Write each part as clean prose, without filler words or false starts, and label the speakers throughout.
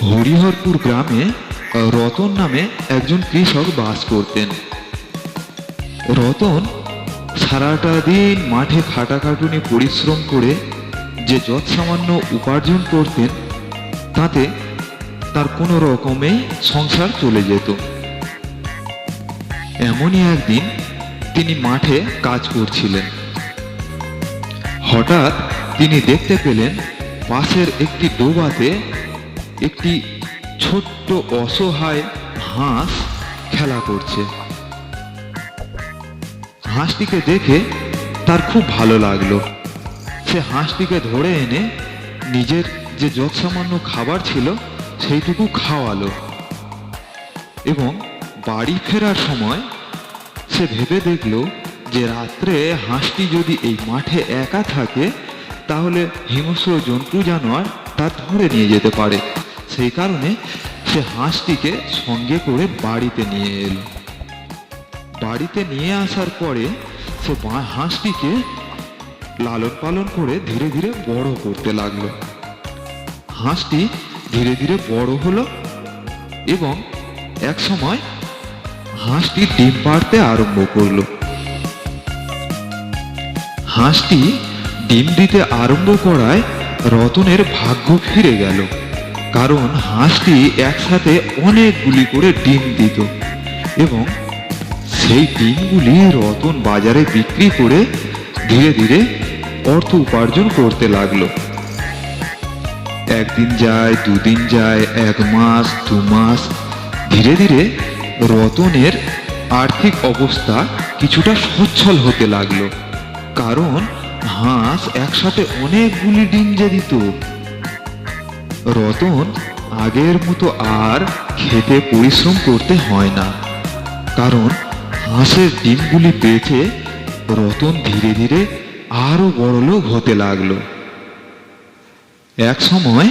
Speaker 1: হরিহরপুর গ্রামে রতন নামে একজন কৃষক বাস করতেন। রতন সারাটা দিন মাঠে খাটাখাটুনি পরিশ্রম করে যে যৎসামান্য উপার্জন করতেন তাতে তার কোনো রকমেই সংসার চলে যেত। এমনই একদিন তিনি মাঠে কাজ করছিলেন। হঠাৎ তিনি দেখতে পেলেন পাশের একটি ডোবাতে একটি ছোট্ট অসহায় হাঁস খেলা করছে। হাঁসটিকে দেখে তার খুব ভালো লাগলো। সে হাঁসটিকে ধরে এনে নিজের যে যৎসামান্য খাবার ছিল সেইটুকু খাওয়ালো এবং বাড়ি ফেরার সময় সে ভেবে দেখলো যে রাত্রে হাঁসটি যদি এই মাঠে একা থাকে তাহলে হিংস্র জন্তু জানোয়ার তা ধরে নিয়ে যেতে পারে। সেই কারণে সে হাঁসটিকে সঙ্গে করে বাড়িতে নিয়ে এলো। বাড়িতে নিয়ে আসার পরে সে হাঁসটিকে লালন পালন করে ধীরে ধীরে বড় করতে লাগলো। হাঁসটি ধীরে ধীরে বড় হলো এবং এক সময় হাঁসটি ডিম পাড়তে আরম্ভ করলো। হাঁসটি ডিম দিতে আরম্ভ করায় রতনের ভাগ্য ফিরে গেল, কারণ হাঁসটি একসাথে অনেকগুলি করে ডিম দিত এবং সেই ডিমগুলি রতন বাজারে বিক্রি করে ধীরে ধীরে অর্থ উপার্জন করতে লাগলো। একদিন যায়, দুদিন যায়, 1 মাস, 2 মাস, ধীরে ধীরে রতনের আর্থিক অবস্থা কিছুটা সচ্ছল হতে লাগলো, কারণ হাঁস একসাথে অনেকগুলি ডিম যে দিত। রতন আগের মতো আর খেতে পরিশ্রম করতে হয় না, কারণ হাঁসের ডিমগুলি বেচে রতন ধীরে ধীরে আরো বড়লোক হতে লাগলো। এক সময়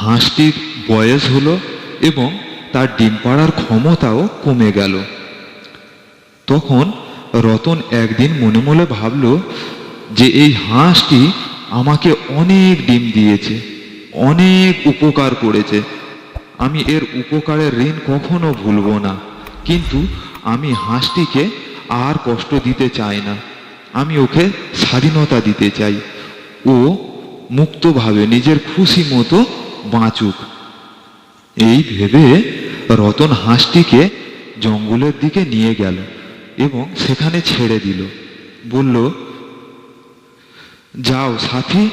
Speaker 1: হাঁসটির বয়স হলো এবং তার ডিম পাড়ার ক্ষমতাও কমে গেল। তখন রতন একদিন মনে মনে ভাবল যে এই হাঁসটি আমাকে অনেক ডিম দিয়েছে, অনেক উপকার করেছে, আমি এর উপকারের ঋণ কখনো ভুলবো না। কিন্তু আমি হাঁসটিকে আর কষ্ট দিতে চাই না, আমি ওকে স্বাধীনতা দিতে চাই, ও মুক্তভাবে নিজের খুশি মতো বাঁচুক। এই ভেবে রতন হাঁসটিকে জঙ্গলের দিকে নিয়ে গেল এবং সেখানে ছেড়ে দিল। বলল, যাও সাথী,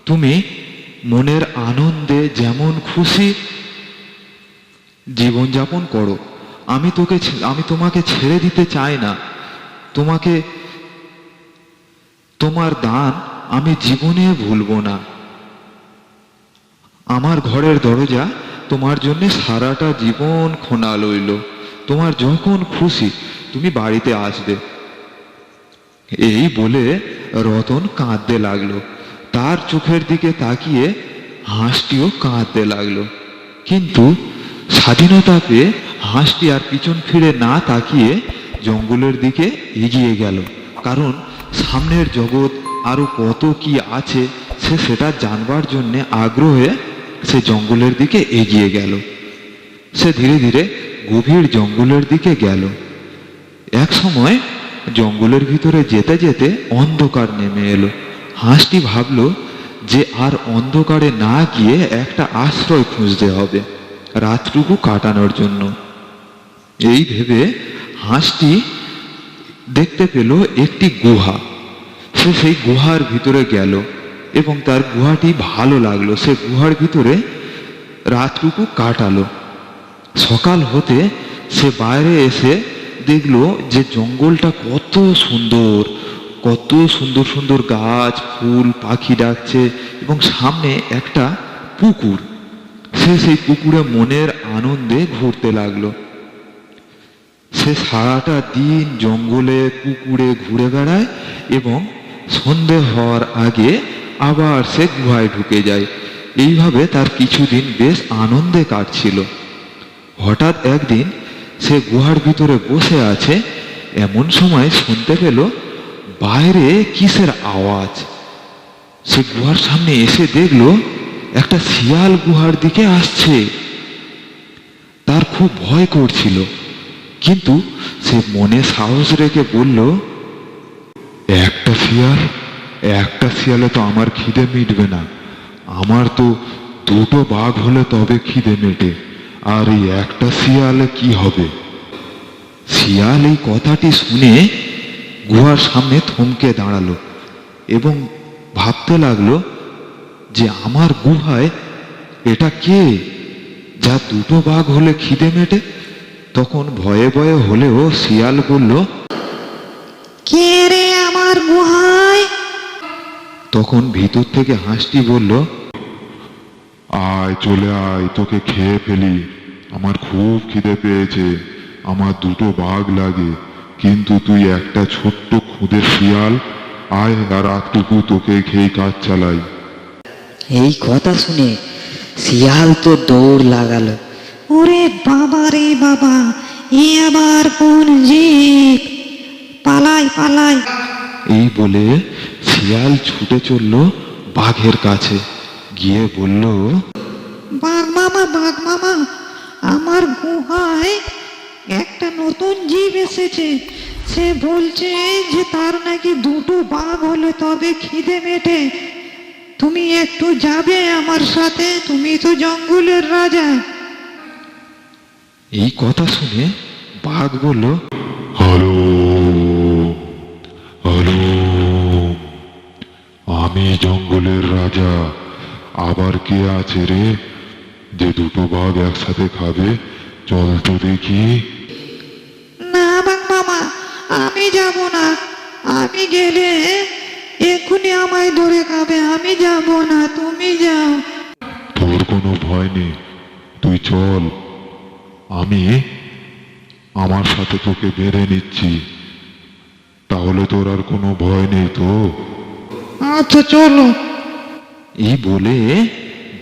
Speaker 1: তুমি মনের আনন্দে যেমন খুশি জীবনযাপন করো, আমি তোমাকে ছেড়ে দিতে চাই না। তোমার দান আমি জীবনে ভুলবো না। আমার ঘরের দরজা তোমার জন্য সারাটা জীবন খোলা রইল, তোমার যখন খুশি তুমি বাড়িতে আসবে। এই বলে রতন কাঁদতে লাগলো। তার চোখের দিকে তাকিয়ে হাঁসটিও কাঁদতে লাগলো। কিন্তু স্বাধীনতা পেয়ে হাঁসটি আর পিছন ফিরে না তাকিয়ে জঙ্গলের দিকে এগিয়ে গেল, কারণ সামনের জগৎ আরো কত কি আছে সে সেটা জানবার জন্য আগ্রহে সে জঙ্গলের দিকে এগিয়ে গেল। সে ধীরে ধীরে গভীর জঙ্গলের দিকে গেল। এক সময় জঙ্গলের ভিতরে যেতে যেতে অন্ধকার নেমে এলো। হাঁসটি ভাবল যে আর অন্ধকারে না গিয়ে একটা আশ্রয় খুঁজতে হবে রাতটুকু কাটানোর জন্য। এই ভেবে হাঁসটি দেখতে পেল একটি গুহা। সে সেই গুহার ভিতরে গেল এবং তার গুহাটি ভালো লাগলো। সে গুহার ভিতরে রাতটুকু কাটালো। সকাল হতে সে বাইরে এসে দেখলো যে জঙ্গলটা কত সুন্দর, কত সুন্দর সুন্দর গাছ, ফুল, পাখি ডাকছে এবং সামনে একটা পুকুর। সে সেই পুকুরে মনের আনন্দে ঘুরতে লাগলো। সে সারাটা দিন জঙ্গলে পুকুরে ঘুরে বেড়ায় এবং সন্ধে হওয়ার আগে আবার সে গুহায় ঢুকে যায়। এইভাবে তার কিছুদিন বেশ আনন্দে কাটছিল। হঠাৎ একদিন সে গুহার ভিতরে বসে আছে, এমন সময় শুনতে পেল বাইরে কিসের আওয়াজ। সে গুহার সামনে এসে দেখলো একটা শিয়াল গুহার দিকে আসছে। তার খুব ভয় করছিল, কিন্তু সে মনে সাহস রেখে বলল, একটা শিয়ালে তো আমার খিদে মিটবে না। আমার তো দুটো বাঘ হলে তবে খিদে মেটে, আর এই একটা শিয়ালে কি হবে? শিয়াল এই কথাটি শুনে গুহার সামনে থমকে দাঁড়ালো এবং ভাবতে লাগলো যে আমার গুহায় এটা কে, যা দুটো বাঘ হলে খিদে মেটে? তখন ভয়ে ভয়ে হলেও শিয়াল বলল,
Speaker 2: কে রে আমার গুহায়?
Speaker 1: তখন ভিতর থেকে হাঁসটি বলল, আয়, চলে আয়, তোকে খেয়ে ফেলি। আমার খুব খিদে পেয়েছে, আমার দুটো বাঘ লাগে, কিন্তু তুই একটা ছোট্ট খুদে শিয়াল। আয়, আর রাতটুকু তোকে খেয়ে কাজ চালাই।
Speaker 2: এই কথা শুনে শিয়াল তো দৌড় লাগালো। ওরে বাবা রে বাবা, এ আবার কোন জীব! পালাই পালাই!
Speaker 1: এই বলে শিয়াল ছুটে চলল বাঘের কাছে, গিয়ে বলল,
Speaker 2: বাঘ মামা, আমার গুহায় একটা নতুন জীব এসেছে। সে বলছে যে তার নাকি দুটো বাঘ হলে তবে খিদে মেটে। তুমি একটু যাবে আমার সাথে? তুমি তো জঙ্গলের রাজা।
Speaker 1: এই কথা শুনে বাঘ বলল,
Speaker 3: হ্যালো হ্যালো, আমি জঙ্গলের রাজা। আবার কে আছে রে যে দুটো বাঘ একসাথে খাবে? চল তো দেখি।
Speaker 2: না বাঘ মামা, আমি যাব না। আমি গেলে এক্ষুনি আমায় ধরে খাবে। আমি যাব না, তুমি যাও।
Speaker 3: তোর কোনো ভয় নেই, তুই চল। আমি আমার সাথে তোকে বেঁধে নিচ্ছি, তাহলে তোর আর কোনো ভয় নেই তো?
Speaker 2: আচ্ছা চলো।
Speaker 1: এই বলে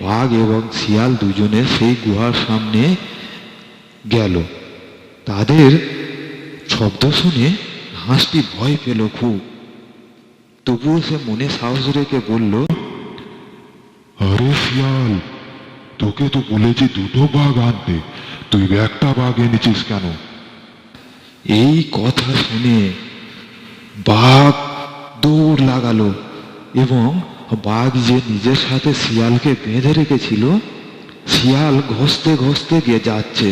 Speaker 1: বাঘ এবং শিয়াল দুজনে সেই গুহার সামনে গেল। তাদের শব্দ শুনে হাঁসটি ভয় পেল খুব, তবুও সে মনে সাহস রেখে বলল,
Speaker 3: আরে শিয়াল, তোকে তো বলেছি দুটো বাঘ আনতে, তুই একটা বাঘ এনেছিস কেন?
Speaker 1: এই কথা শুনে বাঘ দৌড় লাগালো এবং বাঘ যে নিজের সাথে শিয়ালকে বেঁধে রেখেছিল, শিয়াল ঘসতে ঘসতে গিয়ে যাচ্ছে।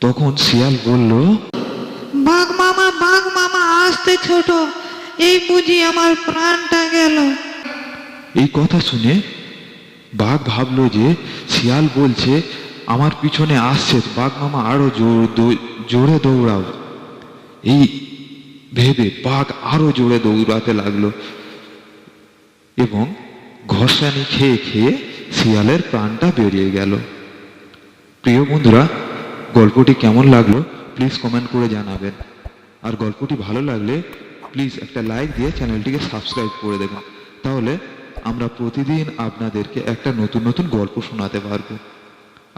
Speaker 1: তখন শিয়াল বলল,
Speaker 2: বাঘ মামা আসতে ছোট, এই বুঝি আমার প্রাণটা গেল।
Speaker 1: এই কথা শুনে বাঘ ভাবলো যে শিয়াল বলছে আমার পিছনে আসছে, বাঘ মামা আরো জোরে দৌড়াও। এই ভেবে বাঘ আরো জোরে দৌড়াতে লাগলো এবং ঘষানি খেয়ে খেয়ে শিয়ালের প্রাণটা বেরিয়ে গেল। প্রিয় বন্ধুরা, গল্পটি কেমন লাগলো প্লিজ কমেন্ট করে জানাবেন। আর গল্পটি ভালো লাগলে প্লিজ একটা লাইক দিয়ে চ্যানেলটিকে সাবস্ক্রাইব করে দেবেন, তাহলে আমরা প্রতিদিন আপনাদেরকে একটা নতুন নতুন গল্প শোনাতে পারবো।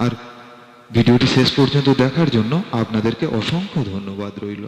Speaker 1: আর ভিডিওটি শেষ পর্যন্ত দেখার জন্য আপনাদেরকে অসংখ্য ধন্যবাদ রইল।